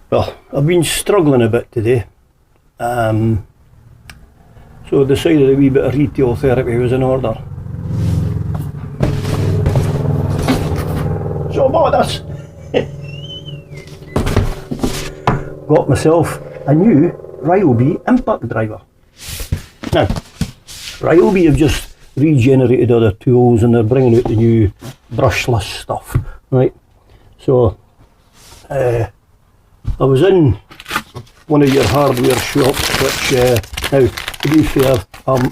Well, I've been struggling a bit today, so I decided a wee bit of retail therapy was in order. So I bought this. Got myself a new Ryobi impact driver. Now, Ryobi have just regenerated other tools and they're bringing out the new brushless stuff, right? So, I was in one of your hardware shops, which now, to be fair, I'm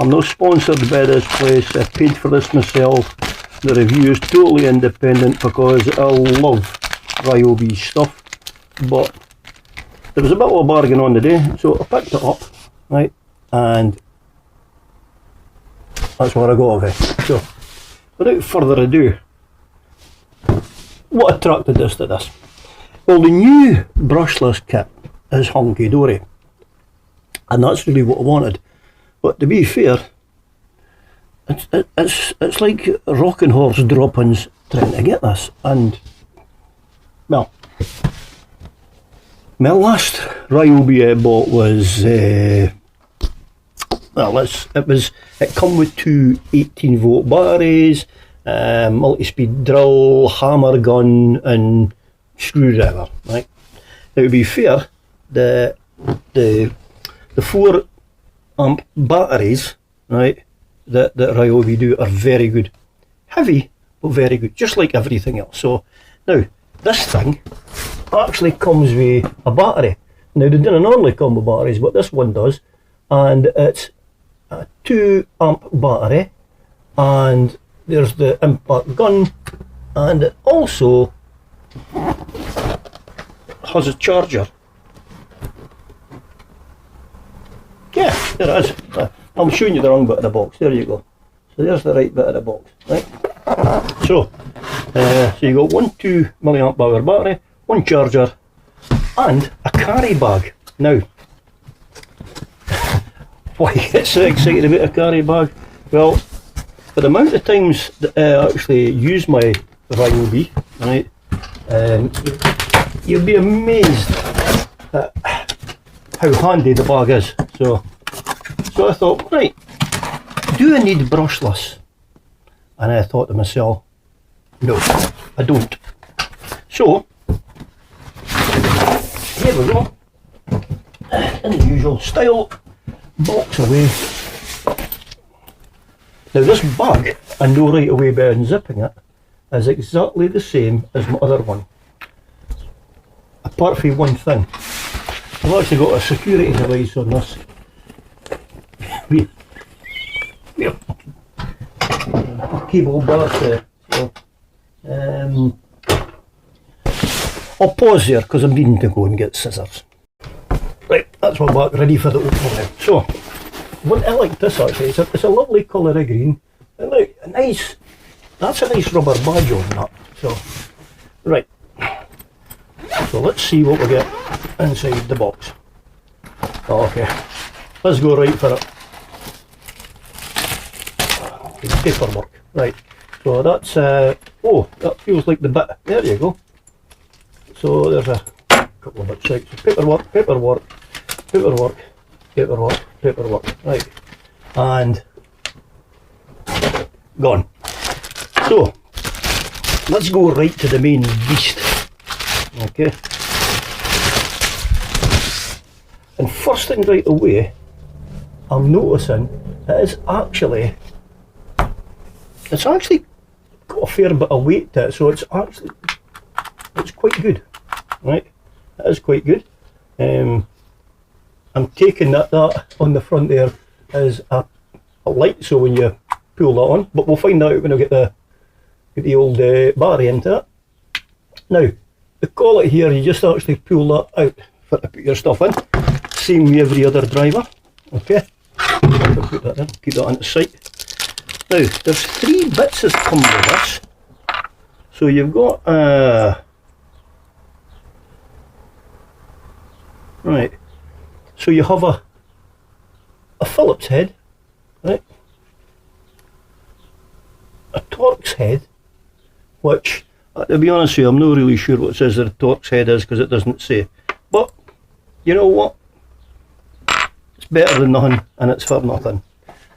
not sponsored by this place. I paid for this myself. The review is totally independent because I love Ryobi stuff, but there was a bit of a bargain on today, so I picked it up, right, and that's what I got of it. So, without further ado, what attracted us to this? Well, the new brushless kit is hunky-dory, and that's really what I wanted. But to be fair, it's like rocking horse droppings trying to get this. And well, my last Ryobi I bought was it come with two 18-volt batteries, multi-speed drill, hammer gun, and screwdriver. Right. Now, to be fair, the 4 amp batteries, right, that Ryobi do are very good. Heavy, but very good, just like everything else. So now this thing actually comes with a battery. Now, they don't normally come with batteries, but this one does, and it's a 2 amp battery, and there's the impact gun, and it also has a charger. Yeah, there it is. I'm showing you the wrong bit of the box. There you go. So there's the right bit of the box, right? So you got one 2 milliamp hour battery, one charger, and a carry bag. Now, why get so excited about a carry bag? Well, for the amount of times that I actually use my Ryobi, right, you'll be amazed at how handy the bag is. So I thought, right, do I need brushless? And I thought to myself, no, I don't. So here we go, in the usual style, box away. Now, this bag, I know right away by unzipping it, is exactly the same as my other one, apart from one thing. I've actually got a security device on this. Cable bars there. So, I'll pause there because I'm needing to go and get scissors. Right, that's my back ready for the opening. So, what I like this actually, it's a lovely colour of green. And look, that's a nice rubber badge on that. So, right. So let's see what we get inside the box. Okay, let's go right for it. Paperwork, right. So that's oh, that feels like the bit. There you go. So there's a couple of bits out. So paperwork, right, and gone. So let's go right to the main beast. Okay. And first thing right away, I'm noticing it's actually got a fair bit of weight to it, so it's quite good, right? It is quite good. I'm taking that on the front there is a light, so when you pull that on, but we'll find out when I get the old battery into it. Now, the collet here, you just actually pull that out for to put your stuff in. Same with every other driver. Okay, put that in, keep that on the side. Now, there's 3 bits that come with this. So you've got right. So you have a Phillips head, right? A Torx head, which To be honest with you, I'm not really sure what it says the Torx head is because it doesn't say. But, you know what? It's better than nothing and it's for nothing.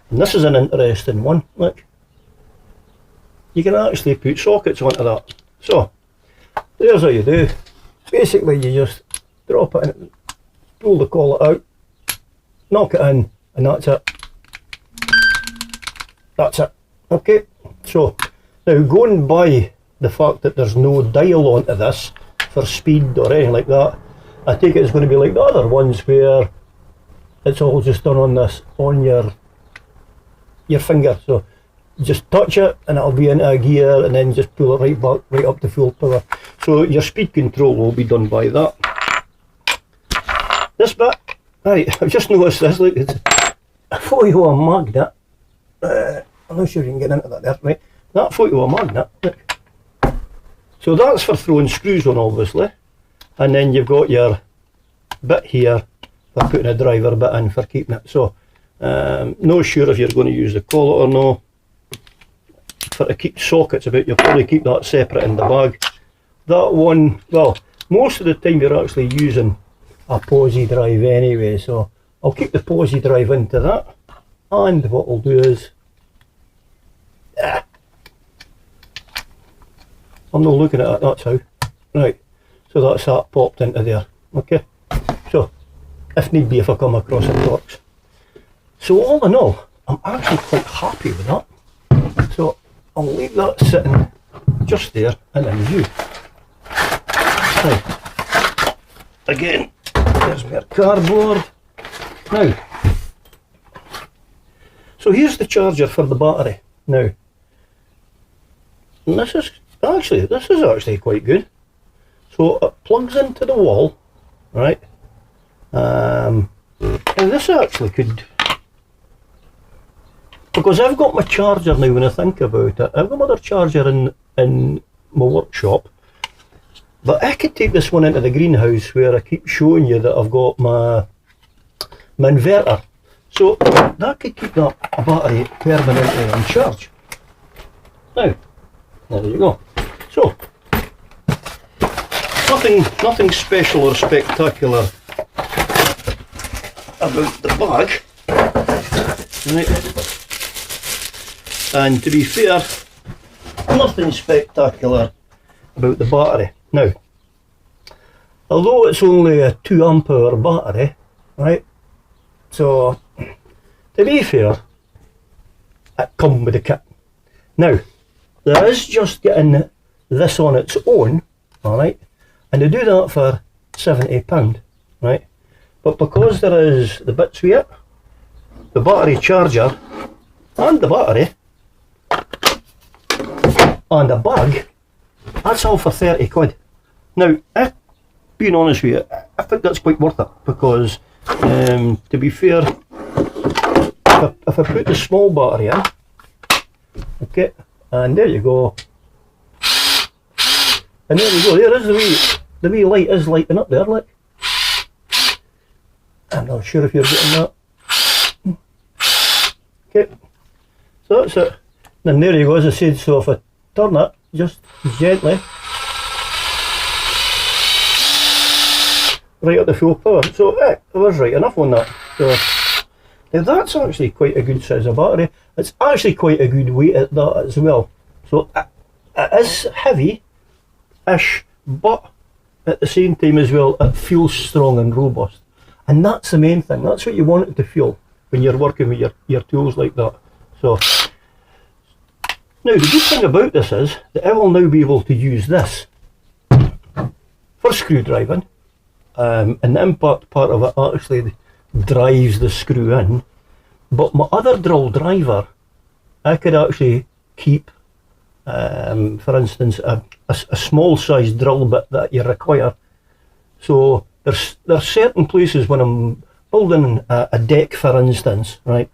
And this is an interesting one, look. You can actually put sockets onto that. So, there's how you do. Basically you just drop it in, pull the collet out, knock it in, and that's it. That's it. Okay, so now going by the fact that there's no dial onto this for speed or anything like that, I take it it's going to be like the other ones where it's all just done on this, on your finger. So just touch it and it'll be into a gear and then just pull it right back, right up to full power. So your speed control will be done by that. This bit, right, I've just noticed this, look, it's a photo magnet. I'm not sure you can get into that there, right? That photo magnet, look. So that's for throwing screws on, obviously. And then you've got your bit here for putting a driver bit in for keeping it. So, not sure if you're going to use the collet or no. For to keep sockets about, you'll probably keep that separate in the bag. That one, well, most of the time you're actually using a posi drive anyway, so I'll keep the posi drive into that. And what I'll do is, I'm not looking at it, that's how. Right, so that's that popped into there. Okay, so if need be, if I come across a Torx. So all in all, I'm actually quite happy with that. So I'll leave that sitting just there and in view. Right, again, there's my cardboard. Now, so here's the charger for the battery. Now, and this is actually quite good. So it plugs into the wall, right? And this actually could, because I've got my charger now when I think about it. I've got another charger in my workshop, but I could take this one into the greenhouse where I keep showing you that I've got my inverter. So that could keep that battery permanently on charge. Now, there you go. So, nothing special or spectacular about the bag, right? And to be fair, nothing spectacular about the battery. Now, although it's only a 2 amp hour battery, right? So, to be fair, it comes with the kit. Now, there is just getting this on its own, alright, and they do that for £70, right? But because there is the bits with it, the battery charger, and the battery, and a bag, that's all for 30 quid. Now, being honest with you, I think that's quite worth it, because to be fair, if I put the small battery in, okay, and there you go, and there you go, there is the wee light is lighting up there, look. I'm not sure if you're getting that. Okay, so that's it. And there you go, as I said, so if I turn it just gently, right at the full power, so it was right enough on that. So now that's actually quite a good size of battery. It's actually quite a good weight at that as well. So it is heavy-ish, but at the same time as well, it feels strong and robust. And that's the main thing. That's what you want it to feel when you're working with your tools like that. So now the good thing about this is that I will now be able to use this for screwdriving, and the impact part of it actually drives the screw in. But my other drill driver, I could actually keep, for instance, a small size drill bit that you require. So there's certain places when I'm building a deck, for instance, right?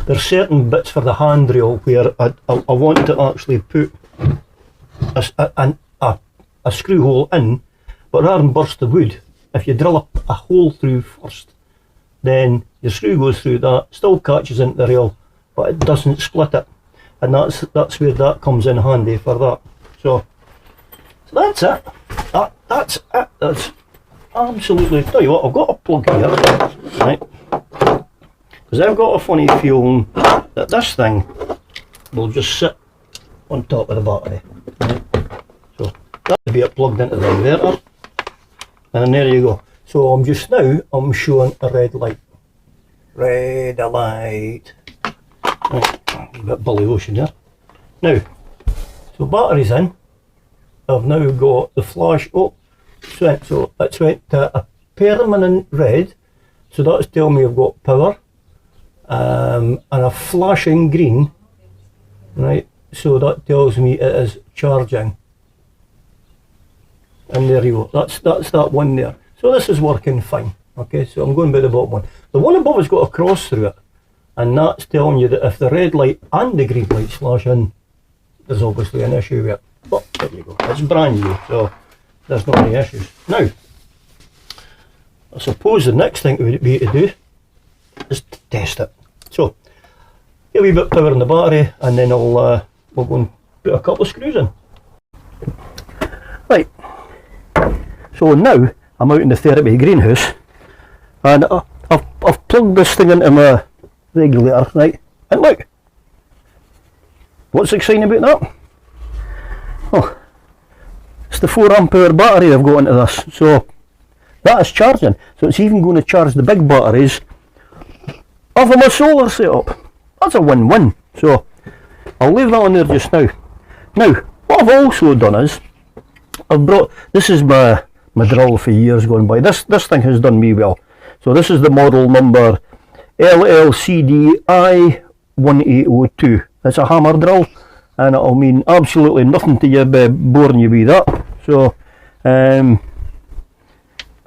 There's certain bits for the handrail where I want to actually put a screw hole in, but rather than burst the wood, if you drill a hole through first, then your screw goes through that, still catches into the rail, but it doesn't split it. And that's where that comes in handy for that. So that's it. That's it. That's absolutely. Tell you what, I've got a plug here, right? Because I've got a funny feeling that this thing will just sit on top of the battery. Right? So that'll be it plugged into the inverter, and then there you go. So I'm showing a red light. Red light. Right, a bit bully ocean there. Now, so battery's in. I've now got the flash. Oh, so it's went to a permanent red. So that's telling me I've got power. And a flashing green. Right. So that tells me it is charging. And there you go. That's that one there. So this is working fine. Okay, so I'm going by the bottom one. The one above has got a cross through it, and that's telling you that if the red light and the green light slash in, there's obviously an issue with it. But there you go. It's brand new, so there's not any issues. Now, I suppose the next thing would be to do is to test it. So, get a wee bit of power in the battery, and then we'll go and put a couple of screws in. Right. So now I'm out in the therapy greenhouse, and I've plugged this thing into my regulator, right? And look, what's exciting about that? Oh, it's the 4 amp hour battery I've got into this, so that is charging. So it's even going to charge the big batteries of my solar setup. That's a win-win. So I'll leave that on there just now. Now, what I've also done is I've brought, this is my drill for years gone by. This thing has done me well. So this is the model number LLCDI1802. It's a hammer drill, and it'll mean absolutely nothing to you by boring you with that. So, but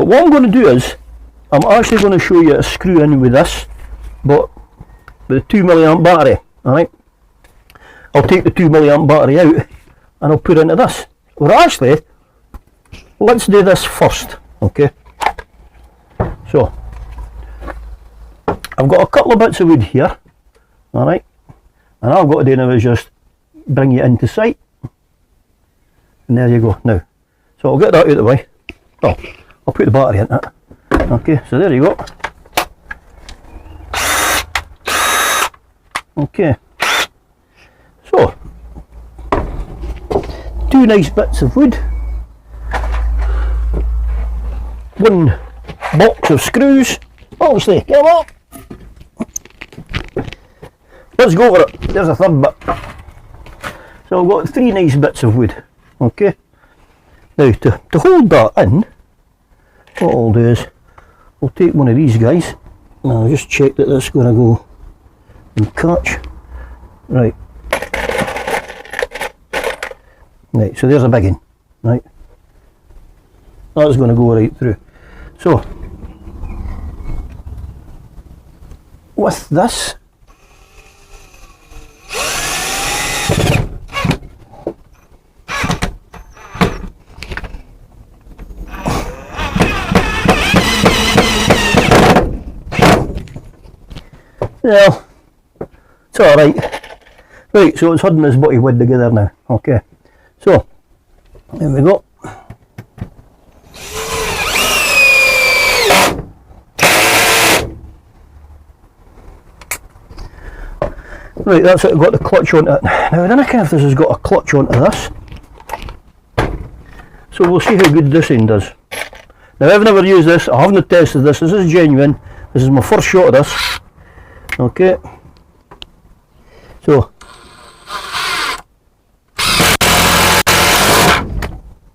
what I'm going to do is, I'm actually going to show you a screw in with this, but with a 2 milliamp battery. Alright, I'll take the 2 milliamp battery out and I'll put it into this. Well, actually, let's do this first, okay? So, I've got a couple of bits of wood here, alright, and all I've got to do now is just bring you into sight, and there you go. Now, so I'll get that out of the way. Oh, I'll put the battery in it. Okay, so there you go. Okay, so 2 nice bits of wood, 1 box of screws. Obviously, get them up. Let's go over it. There's a third bit. So I've got 3 nice bits of wood. Okay. Now to hold that in, what I'll do is I'll take one of these guys and I'll just check that that's going to go and catch. Right. Right, so there's a big one. Right. That's going to go right through. So with this, yeah, it's alright. Right, so it's holding this body wood together now. Okay, so there we go. Right, that's it, I've got the clutch onto it. Now I don't know if this has got a clutch onto this. So we'll see how good this end does. Now I've never used this, I haven't tested this, this is genuine. This is my first shot of this. Okay. So.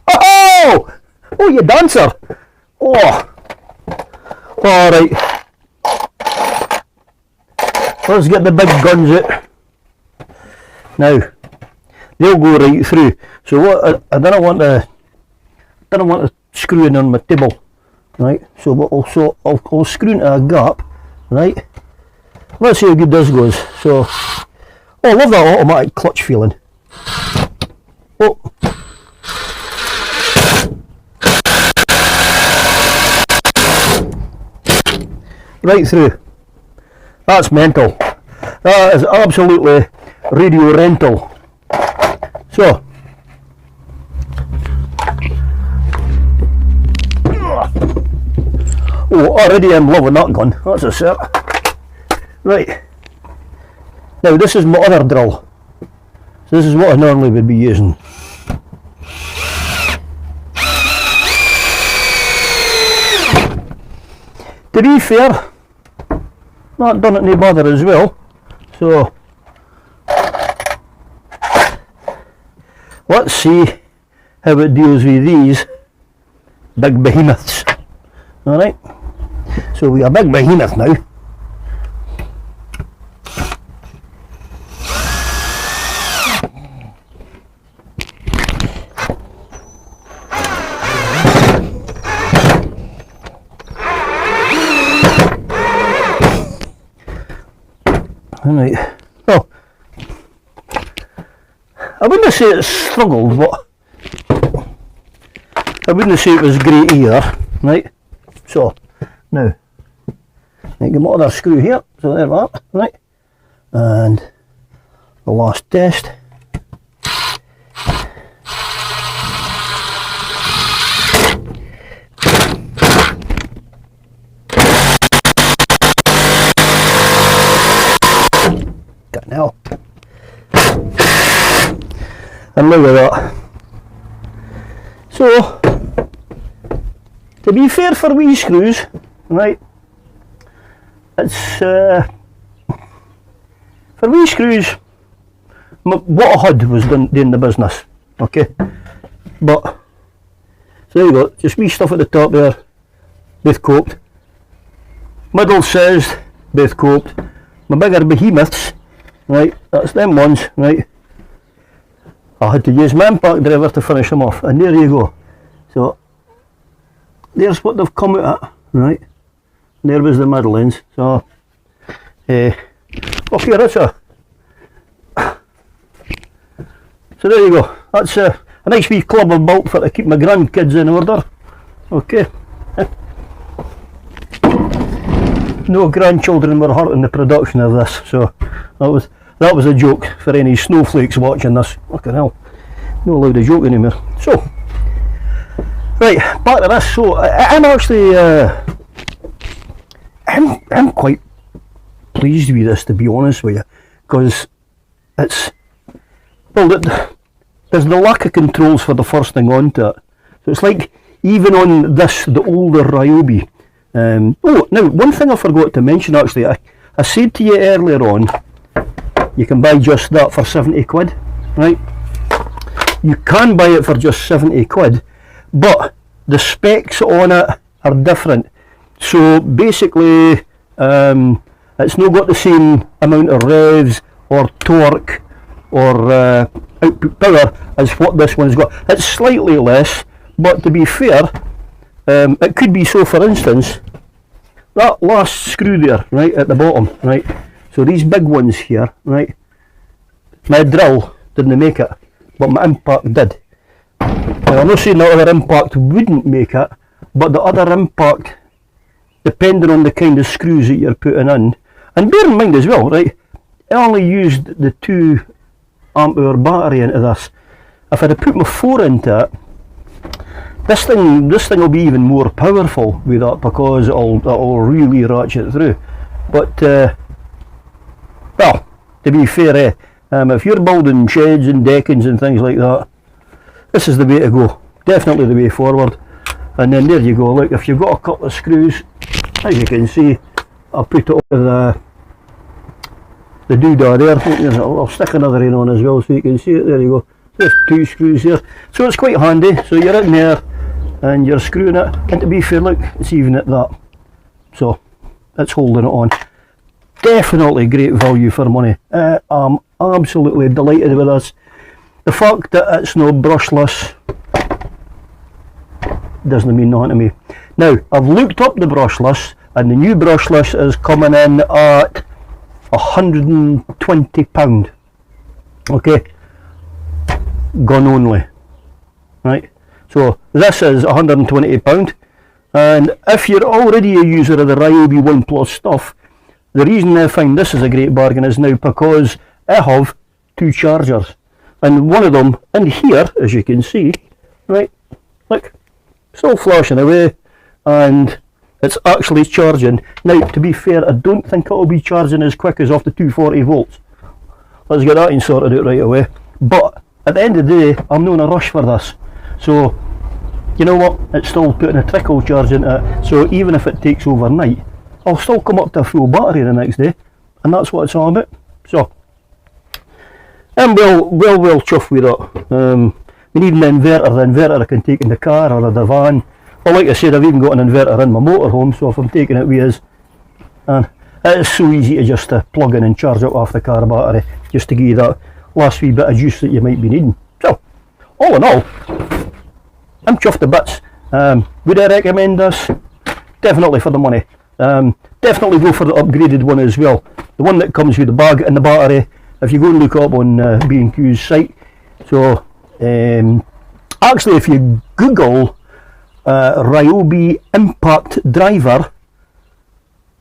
Oh! Oh, you dancer! Oh! Alright. Let's get the big guns out. Now, they'll go right through. So what I don't want to screw in on my table, right? So what I'll screw into a gap, right? Let's see how good this goes. So, oh, I love that automatic clutch feeling. Oh. Right through. That's mental. That is absolutely radio rental. So, Oh, already I'm loving that gun, that's a cert. Right, now this is my other drill. So this is what I normally would be using. To be fair, that done it no bother as well, so let's see how it deals with these big behemoths. Alright, so we are a big behemoth now. Alright, well, I wouldn't say it struggled, but I wouldn't say it was great either, right? So, now, I get my other screw here, so there we are, right? And the last test. Got now. And look at that. So, to be fair for wee screws, right, it's for wee screws, what I had was doing the business, okay, but, so there you go, just wee stuff at the top there, both coped, middle sized, both coped, my bigger behemoths, right, that's them ones, right, I had to use my impact driver to finish them off, and there you go. So there's what they've come out at, right, and there was the middle ends. So okay, that's so there you go, that's a nice wee club of bolt for to keep my grandkids in order. Okay. No grandchildren were hurt in the production of this, so that was a joke for any snowflakes watching this. Fucking hell, not allowed to joke anymore. So, right, back to this. So, I'm actually, I'm quite pleased with this, to be honest with you, because it's, well, there's the lack of controls for the first thing onto it. So it's like, even on this, the older Ryobi. Oh, now, one thing I forgot to mention actually, I said to you earlier on, you can buy just that for 70 quid, right? You can buy it for just 70 quid, but the specs on it are different. So basically, it's not got the same amount of revs or torque or output power as what this one's got. It's slightly less, but to be fair, it could be. So for instance, that last screw there, right, at the bottom, right, so these big ones here, right, my drill didn't make it, but my impact did. Now, I'm not saying the other impact wouldn't make it, but the other impact, depending on the kind of screws that you're putting in, and bear in mind as well, right, I only used the 2 amp hour battery into this. If I'd have put my 4 into it, this thing will be even more powerful with that, because it'll really ratchet through. But well, to be fair, if you're building sheds and deckings and things like that, this is the way to go. Definitely the way forward. And then there you go. Look, if you've got a couple of screws, as you can see, I'll put it over the doodah there. I'll stick another in on as well so you can see it. There you go. There's 2 screws there. So it's quite handy. So you're in there and you're screwing it, and to be fair, look, it's even at that. So it's holding it on. Definitely great value for money. I'm absolutely delighted with this. The fact that it's no brushless doesn't mean nothing to me. Now, I've looked up the brushless, and the new brushless is coming in at £120. Okay, gun only, right? So this is £120, and if you're already a user of the Ryobi 1 Plus stuff, the reason I find this is a great bargain is now because I have 2 chargers, and one of them in here, as you can see, right, look, still flashing away, and it's actually charging. Now, to be fair, I don't think it'll be charging as quick as off the 240 volts. Let's get that sorted out right away. But at the end of the day, I'm not in a rush for this. So, you know what? It's still putting a trickle charge into it. So even if it takes overnight, I'll still come up to a full battery the next day. And that's what it's all about. So, and we'll chuff with that. We need an inverter. The inverter I can take in the car or the van. Well, like I said, I've even got an inverter in my motorhome, so if I'm taking it with us, and it is so easy to just plug in and charge up off the car battery, just to give you that last wee bit of juice that you might be needing. So, all in all, I'm chuffed to bits. Would I recommend this? Definitely for the money. Definitely go for the upgraded one as well. The one that comes with the bag and the battery. If you go and look up on B&Q's site. So, actually if you Google Ryobi Impact Driver,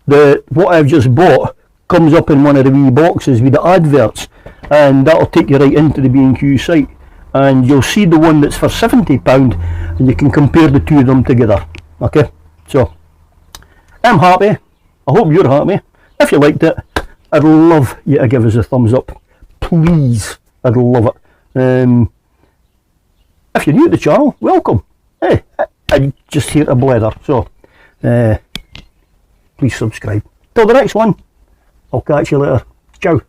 what I've just bought comes up in one of the wee boxes with the adverts, and that'll take you right into the B&Q site, and you'll see the one that's for £70, and you can compare the two of them together. Okay, so I'm happy. I hope you're happy. If you liked it, I'd love you to give us a thumbs up, please. I'd love it. If you're new to the channel, welcome. Hey, I'm just here to blather, so please subscribe. Till the next one, I'll catch you later. Ciao.